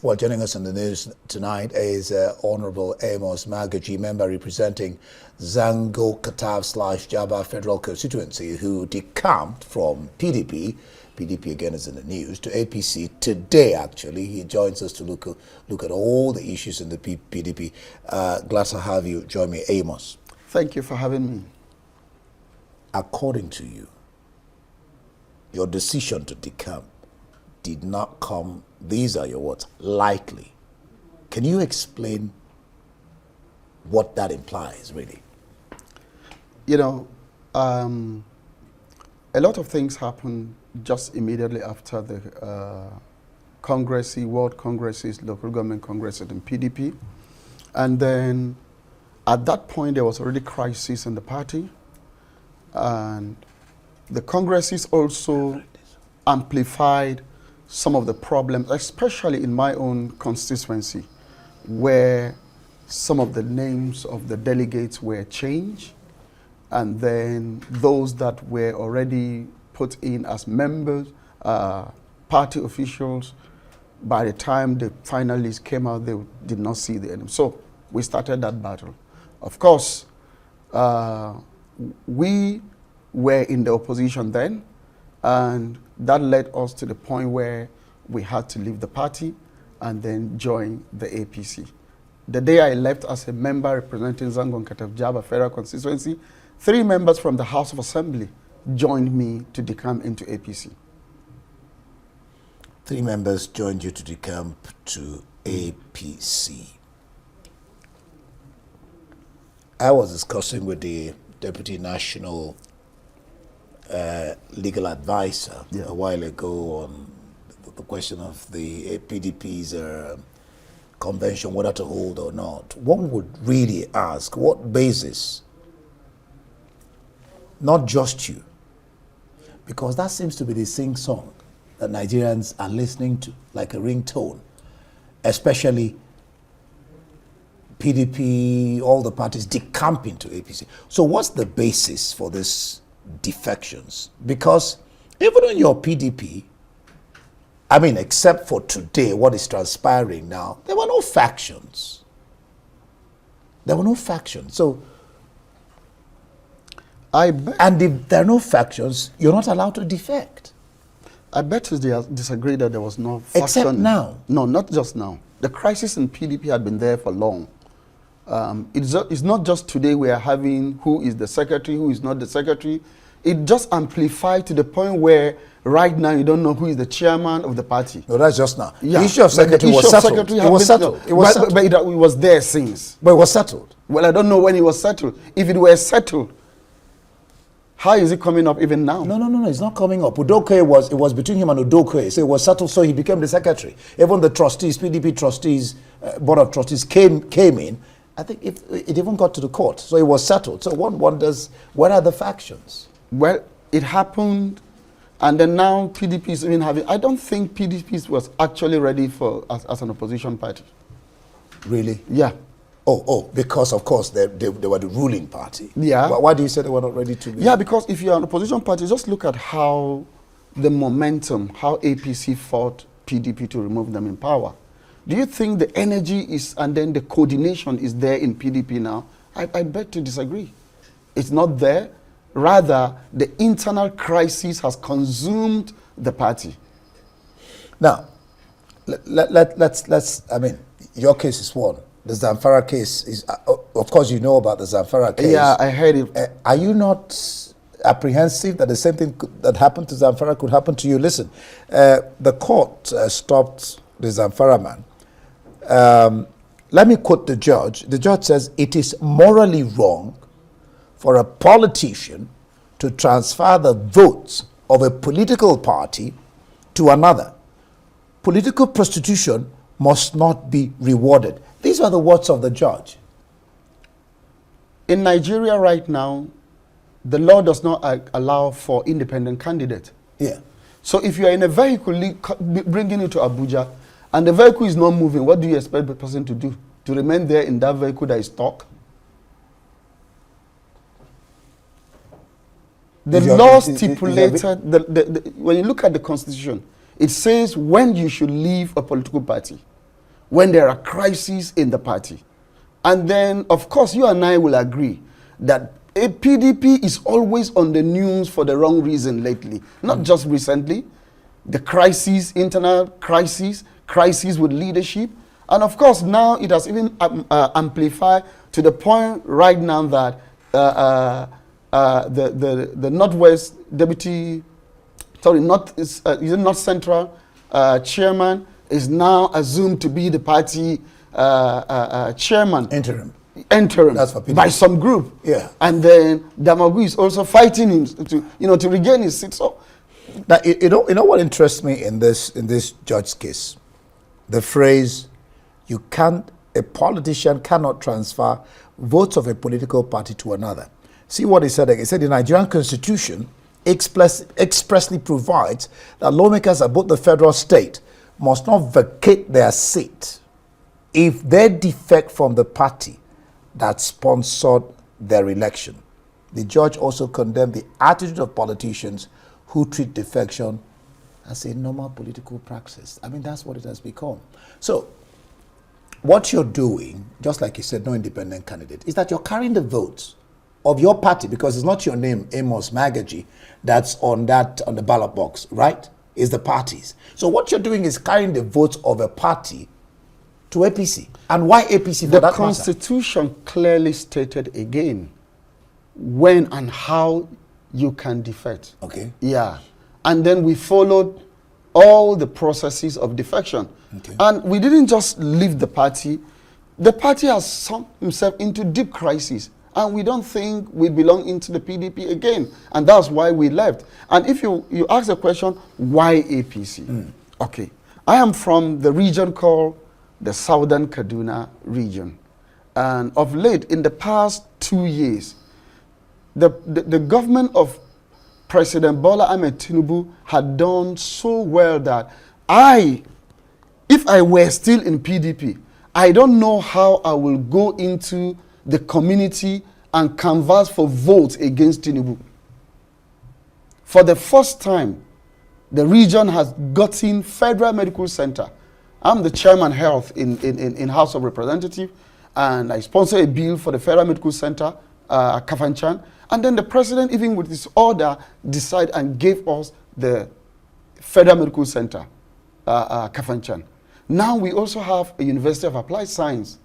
Well, joining us in the news tonight is Honorable Amos Magaji, member representing Zango Katav/Jaba Federal Constituency, who decamped from PDP. PDP again is in the news, to APC today. Actually, he joins us to look at all the issues in the PDP. Glad to have you join me, Amos. Thank you for having me. According to you, your decision to decamp did not come, these are your words, lightly. Can you explain what that implies, really? You know, a lot of things happened just immediately after the World Congresses, local government congresses in PDP. And then at that point, there was already crisis in the party. And the congresses also amplified some of the problems, especially in my own constituency, where some of the names of the delegates were changed, and then those that were already put in as members, party officials, by the time the final list came out, they did not see the enemy. So we started that battle. Of course, we were in the opposition then, and that led us to the point where we had to leave the party and then join the APC. The day I left as a member representing Zango Jaba Federal Constituency, 3 members from the House of Assembly joined me to decamp into APC. 3 members joined you to decamp to APC. I was discussing with the Deputy National Legal Advisor a while ago on the question of the PDP's convention, whether to hold or not. One would really ask, what basis? Not just you, because that seems to be the sing-song that Nigerians are listening to, like a ringtone, especially PDP, all the parties decamping to APC. So what's the basis for this defections? Because even on your PDP, I mean, except for today, what is transpiring now, there were no factions. There were no factions. So, and if there are no factions, you're not allowed to defect. I bet you disagree that there was no faction. Except now. No, not just now. The crisis in PDP had been there for long. It's not just today we are having who is the secretary, who is not the secretary. It just amplified to the point where right now you don't know who is the chairman of the party. No, that's just now. Yeah. The issue of secretary was settled. It was settled. But it was there since. But it was settled. Well, I don't know when it was settled. If it were settled, how is it coming up even now? No, it's not coming up. It was between him and Udokoye. So it was settled, so he became the secretary. Even the trustees, PDP trustees, board of trustees came in. I think it even got to the court. So it was settled. So one wonders, what are the factions? Well, it happened, and then now PDP is even having... I don't think PDP was actually ready for as an opposition party. Really? Yeah. Oh, because of course they were the ruling party. Yeah. Why do you say they were not ready to be? Yeah, because if you're an opposition party, just look at how the momentum, how APC fought PDP to remove them in power. Do you think the energy is, and then the coordination is there in PDP now? I beg to disagree. It's not there. Rather, the internal crisis has consumed the party. Now, let's, I mean, your case is one. The Zamfara case is, of course, you know about the Zamfara case. Yeah, I heard it. Are you not apprehensive that the same thing that happened to Zamfara could happen to you? Listen, the court stopped the Zamfara man. Let me quote the judge. The judge says, it is morally wrong for a politician to transfer the votes of a political party to another. Political prostitution must not be rewarded. These are the words of the judge. In Nigeria right now, the law does not allow for independent candidates. Yeah. So if you are in a vehicle bringing it to Abuja and the vehicle is not moving, what do you expect the person to do? To remain there in that vehicle that is stuck? The law stipulated, when you look at the Constitution, it says when you should leave a political party. when there are crises in the party. And then, of course, you and I will agree that a PDP is always on the news for the wrong reason lately. Not just recently. The crises, internal crises with leadership. And of course, now it has even amplified to the point right now that the Northwest Deputy, North Central chairman is now assumed to be the party chairman. Interim That's for PDP. By some group. Yeah. And then Magaji is also fighting him to regain his seat. So now, you know what interests me in this judge case? The phrase, a politician cannot transfer votes of a political party to another. See what he said? He said the Nigerian Constitution expressly provides that lawmakers at both the federal state must not vacate their seat if they defect from the party that sponsored their election. The judge also condemned the attitude of politicians who treat defection as a normal political practice. I mean, that's what it has become. So, what you're doing, just like you said, no independent candidate, is that you're carrying the votes of your party, because it's not your name, Amos Magaji, that's on the ballot box, right? It's the parties. So what you're doing is carrying the votes of a party to APC. And why APC for the that Constitution matter? Clearly stated again when and how you can defect. Okay. Yeah. And then we followed all the processes of defection. Okay. And we didn't just leave the party. The party has sunk himself into deep crisis. And we don't think we belong into the PDP again. And that's why we left. And if you ask the question, why APC? Okay. I am from the region called the Southern Kaduna region. And of late, in the past 2 years, the government of President Bola Ahmed Tinubu had done so well that if I were still in PDP, I don't know how I will go into the community and canvass for votes against Tinubu. For the first time, the region has gotten Federal Medical Center. I'm the chairman health in House of Representatives, and I sponsor a bill for the Federal Medical Center, Kafanchan. And then the president, even with his order, decided and gave us the Federal Medical Center, Kafanchan. Now we also have a University of Applied Science.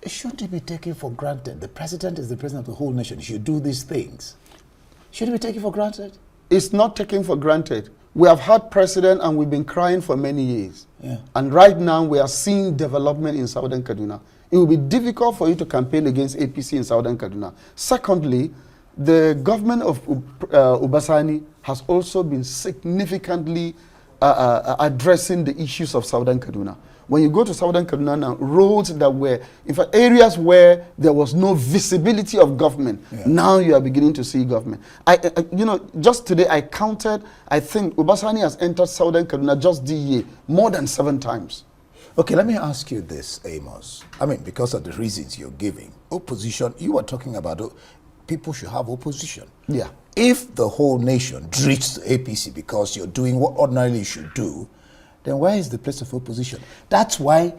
Shouldn't it be taken for granted? The president is the president of the whole nation. He should do these things. Should it be taken for granted? It's not taken for granted. We have had president and we've been crying for many years. Yeah. And right now we are seeing development in Southern Kaduna. It will be difficult for you to campaign against APC in Southern Kaduna. Secondly, the government of Sani has also been significantly addressing the issues of Southern Kaduna. When you go to Southern Kaduna now, roads that were, in fact, areas where there was no visibility of government, now you are beginning to see government. Just today I counted, I think Sani has entered Southern Kaduna just this year more than 7 times. Okay, let me ask you this, Amos. I mean, because of the reasons you're giving, opposition, you were talking about people should have opposition. Yeah. If the whole nation drifts to APC because you're doing what ordinarily you should do, then where is the place of opposition? That's why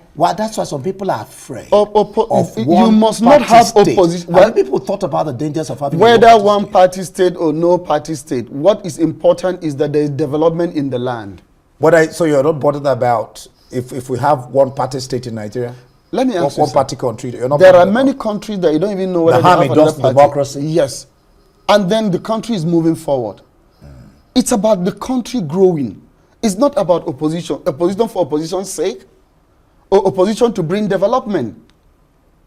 some people are afraid of you must not have opposition. Well, people thought about the dangers of having whether one party state or no party state. What is important is that there is development in the land. So you're not bothered about if we have one party state in Nigeria? Let me ask you, one party country. There are many countries that you don't even know whether they have another party. Democracy. Yes, and then the country is moving forward. It's about the country growing. It's not about opposition for opposition's sake, or opposition to bring development.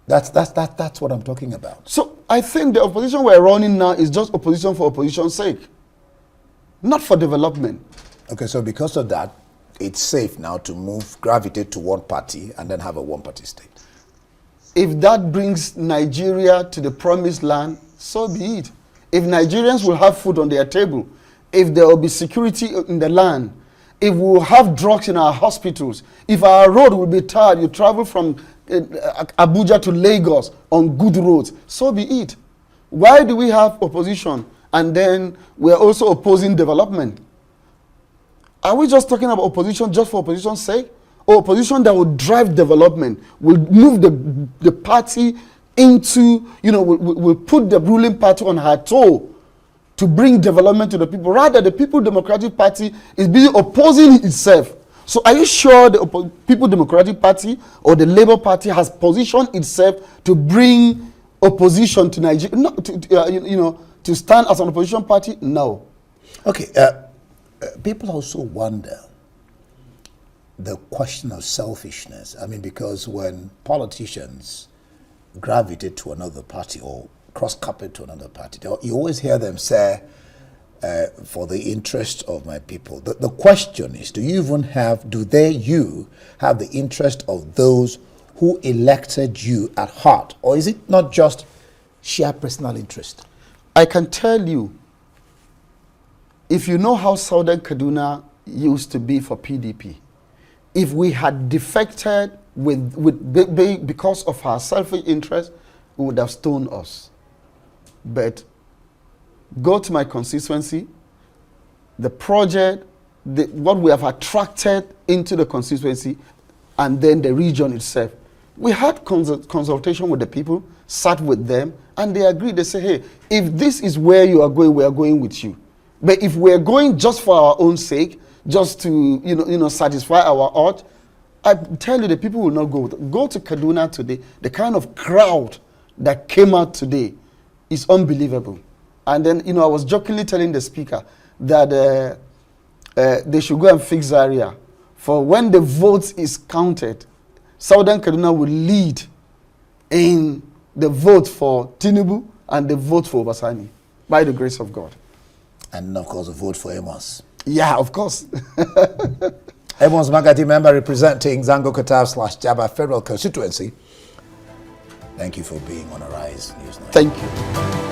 That's what I'm talking about. So I think the opposition we're running now is just opposition for opposition's sake, not for development. Okay, so because of that, it's safe now to gravitate to one party and then have a one-party state. If that brings Nigeria to the promised land, so be it. If Nigerians will have food on their table, if there will be security in the land, if we will have drugs in our hospitals, if our road will be tarred, you travel from Abuja to Lagos on good roads, so be it. Why do we have opposition and then we are also opposing development? Are we just talking about opposition just for opposition's sake? or opposition that will drive development, will move the party into, will put the ruling party on her toe to bring development to the people. Rather, the People Democratic Party is busy opposing itself. So are you sure the People Democratic Party or the Labour Party has positioned itself to bring opposition to Nigeria, to stand as an opposition party? No. Okay, people also wonder the question of selfishness. I mean, because when politicians gravitate to another party or cross-carpet to another party, you always hear them say, for the interest of my people. The question is, do you have the interest of those who elected you at heart? Or is it not just sheer personal interest? I can tell you, if you know how Southern Kaduna used to be for PDP, if we had defected because of our selfish interest, it would have stoned us. But go to my constituency, the project, what we have attracted into the constituency, and then the region itself. We had consultation with the people, sat with them, and they agreed. They say, hey, if this is where you are going, we are going with you. But if we're going just for our own sake, just to satisfy our urge, I tell you, the people will not go. Go to Kaduna today. The kind of crowd that came out today is unbelievable. And then, I was jokingly telling the speaker that they should go and fix Zaria. For when the votes is counted, Southern Kaduna will lead in the vote for Tinubu and the vote for Sani, by the grace of God. And of course, a vote for Amos. Yeah, of course. Amos Magaji, member representing Zango-Katab/Jaba Federal Constituency. Thank you for being on Arise News Night. Thank you.